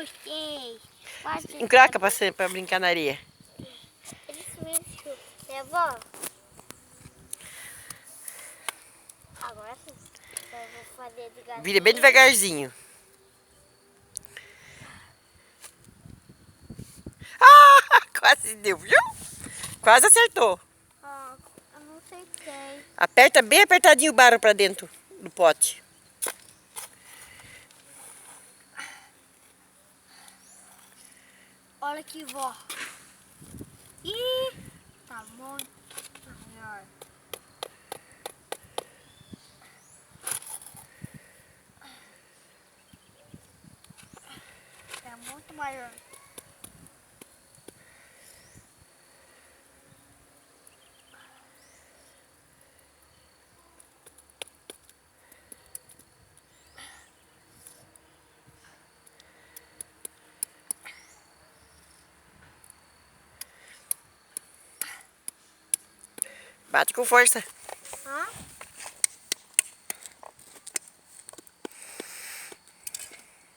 vocês. Encroca pra brincar na areia. Isso. Vó. Agora sim. Eu vou fazer devagarzinho. Vira bem devagarzinho. Ah, quase deu, viu? Quase acertou. Ah, eu não acertei. Aperta bem apertadinho o barro pra dentro do pote. Olha aqui, vó. Ih, tá muito maior. É muito maior. Bate com força. Hã?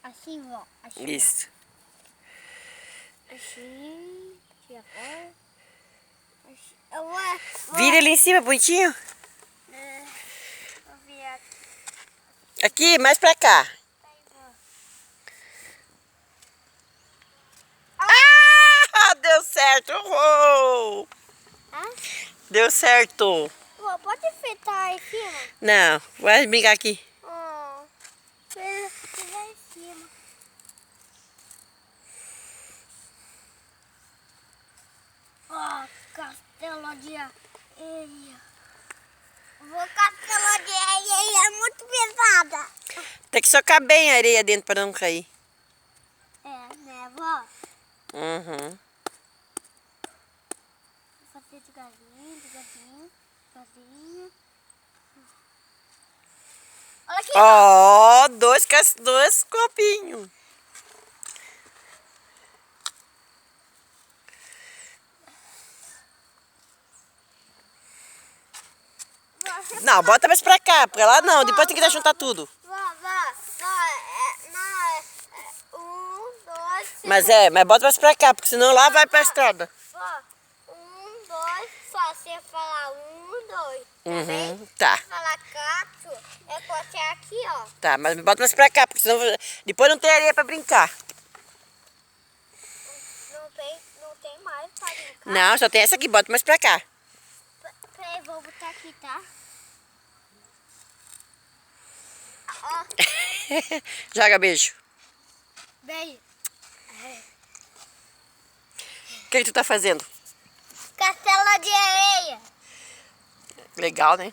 Assim, vó. Assim, Isso. ó. Assim. E agora? Assim. Eu vou... Vira ele em cima, bonitinho. Vou virar aqui. Aqui, mais pra cá. Aí, vó. Ah, deu certo. Uhul. Hã? Deu certo. Vó, pode fritar aí em cima? Não, vai brincar aqui. Oh, vai em cima. Ó, castelo de areia. Vou castelo de areia é muito pesada. Tem que socar bem a areia dentro para não cair. É, né, vó? Uhum. Vou fazer devagarzinho, devagarzinho, devagarzinho. Olha aqui. Ó, dois copinhos. Não, bota mais pra cá, pra lá não, depois tem que juntar tudo. Vó, dois, Mas bota mais pra cá, porque senão lá vai pra estrada. Ó, dois, só você falar dois. Uhum, tá. Se falar quatro, é cortar aqui, ó. Tá, mas bota mais pra cá, porque senão depois não tem areia pra brincar. Não tem mais pra brincar. Não, só tem essa aqui, bota mais pra cá. Peraí, vou botar aqui, tá? Ó, Joga beijo. beijo. O que tu tá fazendo? Castelo de areia. Legal, né?